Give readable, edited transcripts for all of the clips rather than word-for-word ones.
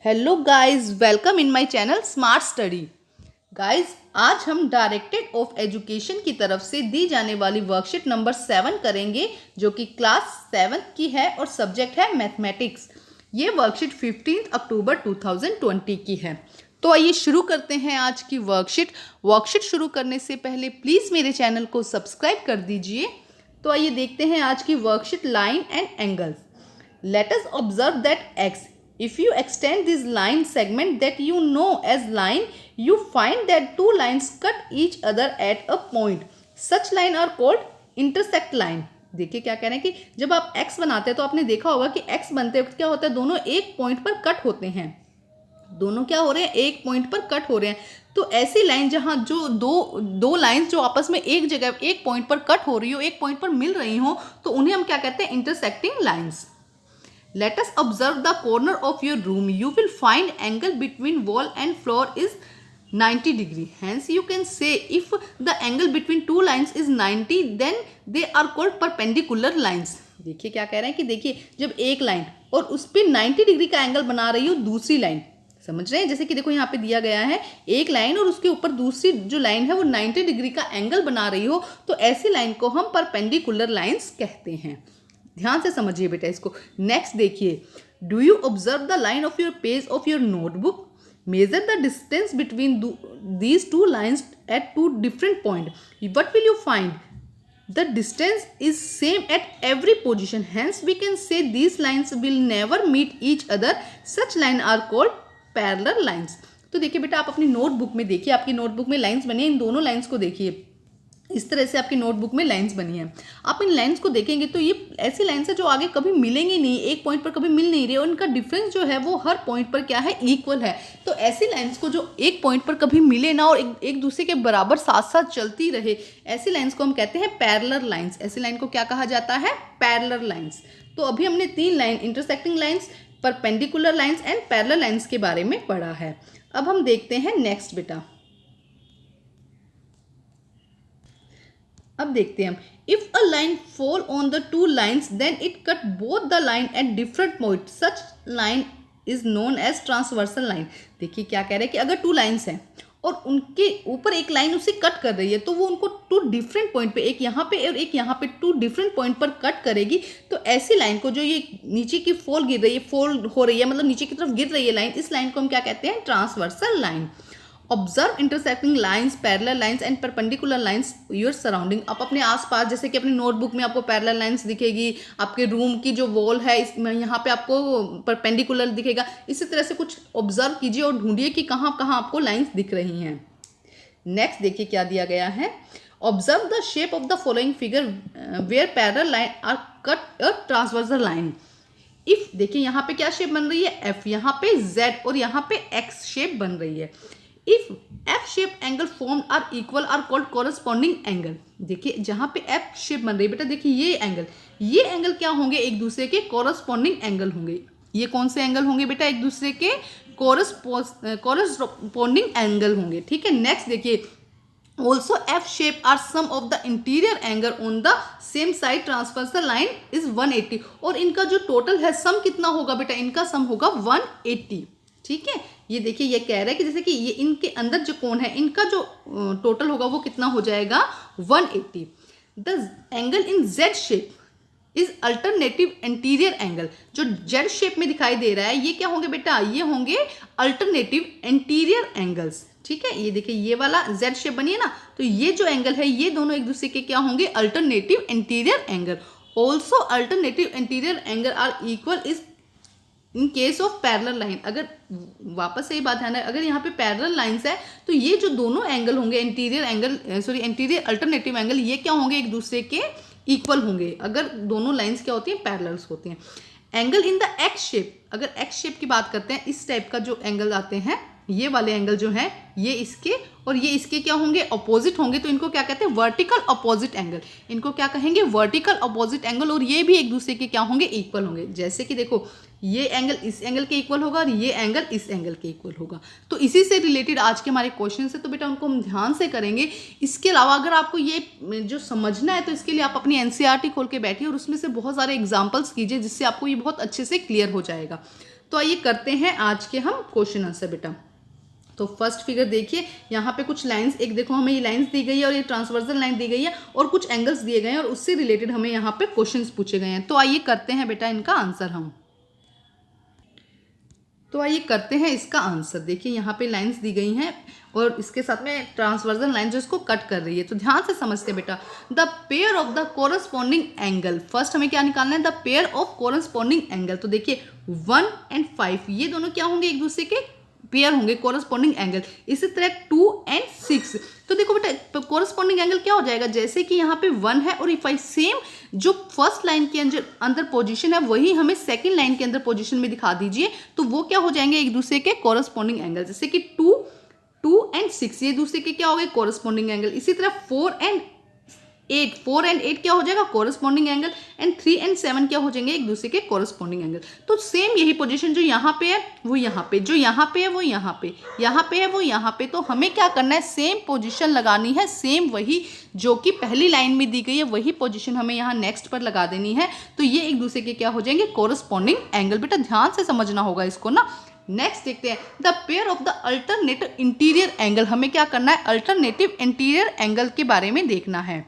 Hello guys, welcome in my channel smart study. Guys, आज हम directed of education की तरफ से दी जाने वाली वर्कशीट नंबर 7 करेंगे, जो कि क्लास 7 की है और सब्जेक्ट है मैथमेटिक्स। ये वर्कशीट 15 अक्टूबर 2020 की है। तो आइए शुरू करते हैं आज की वर्कशीट शुरू करने से पहले प्लीज़ मेरे चैनल को सब्सक्राइब कर दीजिए। तो आइए देखते हैं आज की worksheet line and angles. Let us observe that x. If you extend this line segment that you know as line, you find that two lines cut each other at a point. Such line are called intersect line. देखिए क्या कह रहे हैं कि जब आप x बनाते हैं तो आपने देखा होगा कि x बनते वक्त क्या होता है, दोनों एक पॉइंट पर कट होते हैं। दोनों क्या हो रहे हैं, एक पॉइंट पर कट हो रहे हैं। तो ऐसी लाइन जहां जो दो लाइंस जो आपस में एक जगह एक पॉइंट पर कट हो रही हो, एक पॉइंट पर मिल रही हो, तो उन्हें हम क्या कहते हैं, intersecting lines. Let us observe the corner of your room. You will find angle between wall and floor is 90 degree. Hence, you can say if the angle between two lines is 90, then they are called perpendicular lines. देखिए क्या कह रहे हैं कि देखिए जब एक line और उस पर 90 डिग्री का एंगल बना रही हो दूसरी लाइन, समझ रहे हैं। जैसे कि देखो यहाँ पे दिया गया है एक लाइन और उसके ऊपर दूसरी जो लाइन है वो 90 डिग्री का एंगल बना रही हो, तो ऐसी लाइन को हम परपेंडिकुलर लाइंस कहते हैं। ध्यान से समझिए बेटा इसको। नेक्स्ट देखिए, do you observe the line of your page of your notebook, measure the distance between these two lines at two different point, what will you find? The distance is same at every position, hence we can say these lines will never meet each other. Such lines are called parallel lines. तो देखिए बेटा, आप अपनी notebook में देखिए, आपकी notebook में lines बनी है, इन दोनों लाइंस को देखिए। इस तरह से आपकी नोटबुक में लाइंस बनी है। आप इन लाइंस को देखेंगे तो ये ऐसी लाइंस है जो आगे कभी मिलेंगी नहीं, एक पॉइंट पर कभी मिल नहीं रही, और इनका डिफरेंस जो है वो हर पॉइंट पर क्या है, इक्वल है। तो ऐसी लाइंस को जो एक पॉइंट पर कभी मिले ना और एक दूसरे के बराबर साथ साथ चलती रहे, ऐसी लाइंस को हम कहते हैं पैरेलल लाइंस। ऐसी लाइन को क्या कहा जाता है, पैरेलल लाइंस। तो अभी हमने तीन line, intersecting lines, perpendicular lines and parallel lines के बारे में पढ़ा है। अब हम देखते हैं नेक्स्ट बेटा। अब देखते हैं हम, if a line fall on the two lines then it cut both the line at different point, such line is known as transversal line. देखिए क्या कह रहे हैं कि अगर टू लाइन्स हैं और उनके ऊपर एक लाइन उसे कट कर रही है, तो वो उनको टू डिफरेंट पॉइंट पे, एक यहाँ पे और एक यहाँ पे, टू डिफरेंट पॉइंट पर कट करेगी। तो ऐसी लाइन को जो ये नीचे की फॉल गिर रही है, फॉल हो रही है मतलब नीचे की तरफ गिर रही है लाइन, इस लाइन को हम क्या कहते हैं, transversal line. Observe intersecting lines, parallel lines and perpendicular lines your surrounding. आप अपने आसपास, जैसे कि अपनी नोटबुक में आपको पैरेलल लाइंस दिखेगी, आपके रूम की जो वॉल है इसमें यहाँ पे आपको परपेंडिकुलर दिखेगा। इसी तरह से कुछ ऑब्जर्व कीजिए और ढूंढिए कि कहाँ कहाँ आपको लाइंस दिख रही हैं। नेक्स्ट देखिए क्या दिया गया है, observe the shape of the following figure where parallel line are cut a transversal line. If देखिए यहाँ पे क्या शेप बन रही है, एफ, यहाँ पे जेड और यहाँ पे एक्स शेप बन रही है। If F shape angle form are equal are called corresponding angle. देखिए जहां पे एफ शेप बन रही है बेटा, देखिए ये एंगल क्या होंगे, एक दूसरे के कॉरस्पॉन्डिंग एंगल होंगे। ये कौन से एंगल होंगे बेटा, एक दूसरे के कॉरस्पॉन्डिंग एंगल होंगे। ठीक है, नेक्स्ट देखिए, also F shape are sum of the interior angle on the same side transversal line is 180। और इनका जो टोटल है सम कितना होगा बेटा, इनका सम होगा 180। ठीक है, ये देखिए ये कह रहा है कि जैसे कि ये इनके अंदर जो कोण है, इनका जो टोटल होगा वो कितना हो जाएगा, 180। The angle in Z shape is alternative interior angle. जो जेड शेप में दिखाई दे रहा है ये क्या होंगे बेटा, ये होंगे अल्टरनेटिव इंटीरियर एंगल्स। ठीक है, ये देखिए ये वाला जेड शेप बनी है ना, तो ये जो एंगल है ये दोनों एक दूसरे के क्या होंगे, alternative interior angle. Also alternative interior angle are equal is in case of parallel line. अगर वापस से ये बात ध्यान है, अगर यहाँ पे पैरेलल लाइंस है तो ये जो दोनों एंगल होंगे, इंटीरियर अल्टरनेटिव एंगल, ये क्या होंगे, एक दूसरे के इक्वल होंगे अगर दोनों लाइंस क्या होती हैं, पैरेलल्स होती हैं। Angle in the x shape, अगर एक्स शेप की बात करते हैं, इस टाइप का जो एंगल आते हैं, ये वाले एंगल जो है ये इसके और ये इसके क्या होंगे, अपोजिट होंगे। तो इनको क्या कहते हैं, वर्टिकल अपोजिट एंगल। इनको क्या कहेंगे, वर्टिकल अपोजिट एंगल। और ये भी एक दूसरे के क्या होंगे, इक्वल होंगे। जैसे कि देखो ये एंगल इस एंगल के इक्वल होगा और ये एंगल इस एंगल के इक्वल होगा। तो इसी से रिलेटेड आज के हमारे क्वेश्चन है, तो बेटा उनको हम ध्यान से करेंगे। इसके अलावा अगर आपको ये जो समझना है तो इसके लिए आप अपनी एनसीईआरटी खोल के बैठिए और उसमें से बहुत सारे एग्जाम्पल्स कीजिए, जिससे आपको ये बहुत अच्छे से क्लियर हो जाएगा। तो आइए करते हैं आज के हम क्वेश्चन आंसर बेटा। तो फर्स्ट फिगर देखिए, यहाँ पे कुछ लाइंस, एक देखो हमें ये लाइंस दी गई है और ये ट्रांसवर्सल लाइन दी गई है और कुछ एंगल्स दिए गए हैं और उससे रिलेटेड हमें यहाँ पे क्वेश्चंस पूछे गए हैं। तो आइए करते हैं बेटा इनका आंसर हम। तो आइए करते हैं इसका आंसर। देखिए यहाँ पे लाइंस दी गई हैं और इसके साथ में ट्रांसवर्सल लाइन जो इसको कट कर रही है। तो ध्यान से समझते हैं बेटा, the pair of the corresponding angle. First हमें क्या निकालना है, the pair of corresponding angle. तो देखिए 1 और 5 ये दोनों क्या होंगे, एक दूसरे के पेयर होंगे, कोरस्पॉन्डिंग एंगल। इसी तरह 2 और 6, तो देखो बेटा कोरस्पॉन्डिंग एंगल क्या हो जाएगा, जैसे कि यहाँ पे 1 है और इफ आई सेम जो फर्स्ट लाइन के अंदर पोजीशन है वही हमें सेकंड लाइन के अंदर पोजीशन में दिखा दीजिए, तो वो क्या हो जाएंगे, एक दूसरे के कोरस्पॉन्डिंग एंगल। जैसे कि 2 और 6 ये दूसरे के क्या हो गए, कोरस्पॉन्डिंग एंगल। इसी तरह 4 और 8 क्या हो जाएगा, कोरस्पॉन्डिंग एंगल। एंड 3 और 7 क्या हो जाएंगे, एक दूसरे के कोरस्पॉन्डिंग एंगल। तो सेम यही पोजीशन जो यहाँ पे है वो यहाँ पे, जो यहाँ पे है वो यहाँ पे, यहाँ पे है वो यहाँ पे। तो हमें क्या करना है, सेम पोजीशन लगानी है, सेम वही जो कि पहली लाइन में दी गई है वही पोजीशन हमें यहाँ नेक्स्ट पर लगा देनी है। तो ये एक दूसरे के क्या हो जाएंगे, कोरस्पॉन्डिंग एंगल। बेटा ध्यान से समझना होगा इसको ना। नेक्स्ट देखते हैं, the pair of the alternative interior angle. हमें क्या करना है, अल्टरनेटिव इंटीरियर एंगल के बारे में देखना है।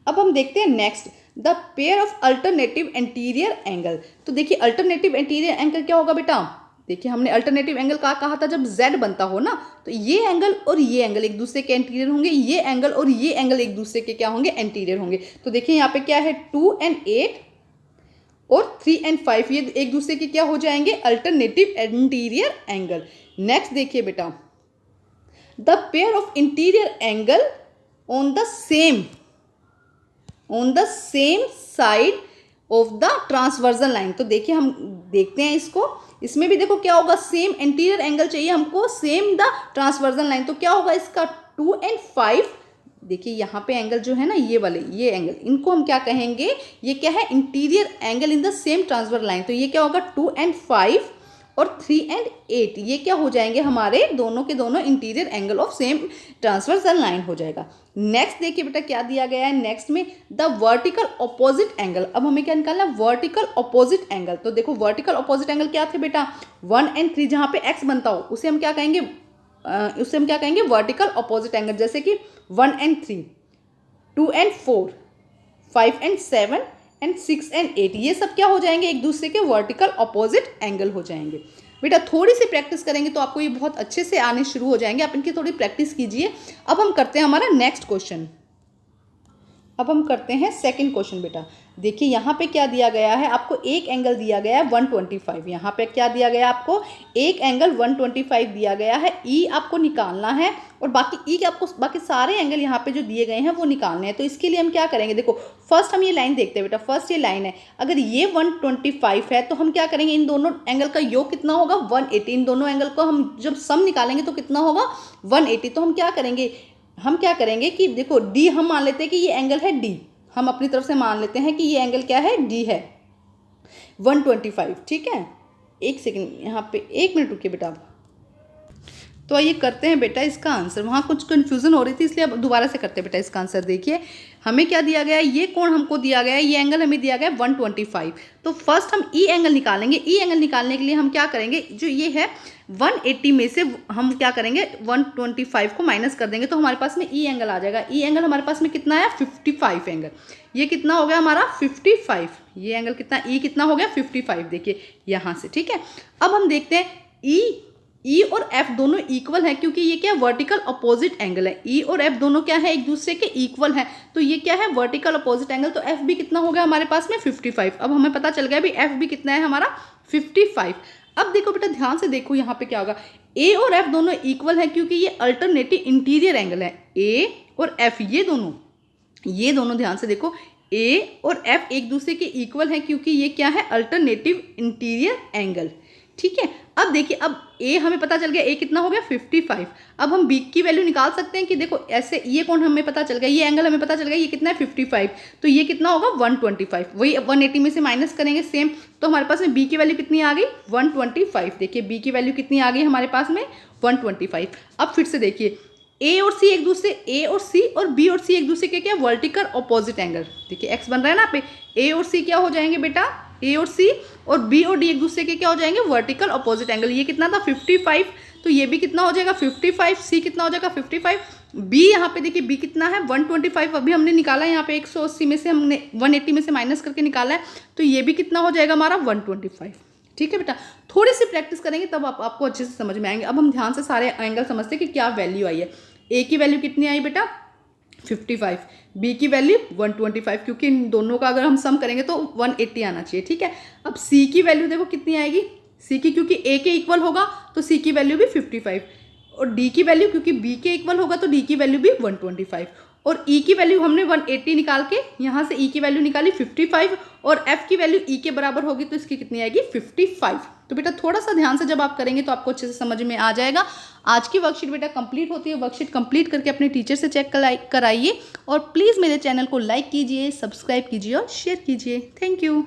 अब हम देखते हैं next, the pair of alternative interior angle. तो देखिए अल्टरनेटिव इंटीरियर एंगल क्या होगा बेटा, देखिए हमने अल्टरनेटिव एंगल कहा था जब z बनता हो ना, तो ये एंगल और ये एंगल एक दूसरे के इंटीरियर होंगे, ये एंगल और ये एंगल एक दूसरे के क्या होंगे, इंटीरियर होंगे। तो देखिए यहाँ पे क्या है, 2 और 8 और 3 और 5 ये एक दूसरे के क्या हो जाएंगे, अल्टरनेटिव इंटीरियर एंगल। नेक्स्ट देखिए बेटा, the pair of interior angle on the same side of the transversal line. तो देखिए हम देखते हैं इसको, इसमें भी देखो क्या होगा, सेम इंटीरियर एंगल चाहिए हमको, सेम द ट्रांसवर्सल लाइन। तो क्या होगा इसका, 2 और 5। देखिए यहाँ पे एंगल जो है ना, ये वाले ये एंगल, इनको हम क्या कहेंगे, ये क्या है, interior angle in the same transversal line. तो ये क्या होगा, 2 और 5 और 3 और 8 ये क्या हो जाएंगे, हमारे दोनों के दोनों interior angle of same transversal line हो जाएगा। नेक्स्ट देखिए बेटा क्या दिया गया है, नेक्स्ट में द वर्टिकल ऑपोजिट एंगल। अब हमें क्या निकालना है, वर्टिकल ऑपोजिट एंगल। तो देखो वर्टिकल ऑपोजिट एंगल क्या थे बेटा, 1 और 3 जहाँ पे x बनता हो उसे हम क्या कहेंगे, वर्टिकल ऑपोजिट एंगल। जैसे कि 1 और 3, 2 और 4, 5 और 7 एंड 6 और 8 ये सब क्या हो जाएंगे, एक दूसरे के वर्टिकल ऑपोजिट एंगल हो जाएंगे। बेटा थोड़ी सी प्रैक्टिस करेंगे तो आपको ये बहुत अच्छे से आने शुरू हो जाएंगे, आप इनकी थोड़ी प्रैक्टिस कीजिए। अब हम करते हैं हमारा नेक्स्ट क्वेश्चन। अब हम करते हैं सेकंड क्वेश्चन बेटा। देखिए यहाँ पे क्या दिया गया है, आपको एक एंगल दिया गया है 125। यहाँ पे क्या दिया गया है, आपको एक एंगल 125 दिया गया है। ई आपको निकालना है और बाकी आपको बाकी सारे एंगल यहाँ पे जो दिए गए हैं वो निकालने हैं। तो इसके लिए हम क्या करेंगे, देखो फर्स्ट हम ये लाइन देखते हैं बेटा। फर्स्ट ये लाइन है, अगर ये 125 है तो हम क्या करेंगे, इन दोनों एंगल का योग कितना होगा, 180। इन दोनों एंगल को हम जब सम निकालेंगे तो कितना होगा, 180। तो हम क्या करेंगे कि देखो डी हम मान लेते हैं कि ये एंगल है डी, हम अपनी तरफ से मान लेते हैं कि ये एंगल क्या है, डी है 125। ठीक है, एक सेकंड यहाँ पे 1 मिनट रुकिए बेटा। तो आइए करते हैं बेटा इसका आंसर। वहाँ कुछ कन्फ्यूजन हो रही थी इसलिए अब दोबारा से करते हैं बेटा इसका आंसर। देखिए हमें क्या दिया गया है, ये कोण हमको दिया गया है, ये एंगल हमें दिया गया है 125। तो फर्स्ट हम ई एंगल निकालेंगे। ई एंगल निकालने के लिए हम क्या करेंगे, जो ये है 180 में से हम क्या करेंगे 125 को माइनस कर देंगे तो हमारे पास में ई एंगल आ जाएगा। ई एंगल हमारे पास में कितना है, 55 एंगल। ये कितना हो गया हमारा 55, ये एंगल कितना, ई कितना हो गया 55। देखिए यहाँ से, ठीक है। अब हम देखते हैं ई और एफ दोनों इक्वल है क्योंकि ये क्या है, वर्टिकल अपोजिट एंगल है। ई और एफ दोनों क्या है, एक दूसरे के इक्वल है, तो ये क्या है, वर्टिकल अपोजिट एंगल। तो एफ भी कितना हो गया हमारे पास में 55। अब हमें पता चल गया भी एफ भी कितना है हमारा 55। अब देखो बेटा ध्यान से देखो यहाँ पे क्या होगा, ए और एफ दोनों इक्वल है क्योंकि ये अल्टरनेटिव इंटीरियर एंगल है। ए और एफ ये दोनों ध्यान से देखो, ए और एफ एक दूसरे के इक्वल है क्योंकि ये क्या है, अल्टरनेटिव इंटीरियर एंगल। ठीक है, अब देखिए, अब ए हमें पता चल गया, ए कितना हो गया 55। अब हम बी की वैल्यू निकाल सकते हैं कि देखो ऐसे, ये कोण हमें पता चल गया, ये एंगल हमें पता चल गया, ये कितना है 55, तो ये कितना होगा 125। वही 180 में से माइनस करेंगे सेम, तो हमारे पास में बी की वैल्यू कितनी आ गई 125। देखिए बी की वैल्यू कितनी आ गई हमारे पास में 125। अब फिर से देखिए ए और सी एक दूसरे, ए और सी और बी और सी एक दूसरे के क्या, वर्टिकल ऑपोजिट एंगल। देखिए एक्स बन रहा है ना पे, ए और सी क्या हो जाएंगे बेटा, ए और सी, और बी और डी एक दूसरे के क्या हो जाएंगे, वर्टिकल अपोजिट एंगल। ये कितना था 55, तो ये भी कितना हो जाएगा 55, सी कितना हो जाएगा 55, बी यहाँ पे देखिए बी कितना है 125, अभी हमने निकाला है यहाँ पे 180 में से हमने 180 में से माइनस करके निकाला है, तो ये भी कितना हो जाएगा हमारा 125। ठीक है बेटा, थोड़ी सी प्रैक्टिस करेंगे तब आपको अच्छे से समझ में आएंगे। अब हम ध्यान से सारे एंगल समझते हैं कि क्या वैल्यू आई है। ए की वैल्यू कितनी आई बेटा 55, बी की वैल्यू 125, क्योंकि इन दोनों का अगर हम सम करेंगे तो 180 आना चाहिए। ठीक है, अब सी की वैल्यू देखो कितनी आएगी, सी की क्योंकि ए के इक्वल होगा तो सी की वैल्यू भी 55, और डी की वैल्यू क्योंकि बी के इक्वल होगा तो डी की वैल्यू भी 125, और ई की वैल्यू हमने 180 निकाल के यहाँ से ई की वैल्यू निकाली 55, और एफ की वैल्यू ई के बराबर होगी तो इसकी कितनी आएगी 55। तो बेटा थोड़ा सा ध्यान से जब आप करेंगे तो आपको अच्छे से समझ में आ जाएगा। आज की वर्कशीट बेटा कंप्लीट होती है, वर्कशीट कंप्लीट करके अपने टीचर से चेक कराइए, और प्लीज़ मेरे चैनल को लाइक कीजिए, सब्सक्राइब कीजिए और शेयर कीजिए। Thank you.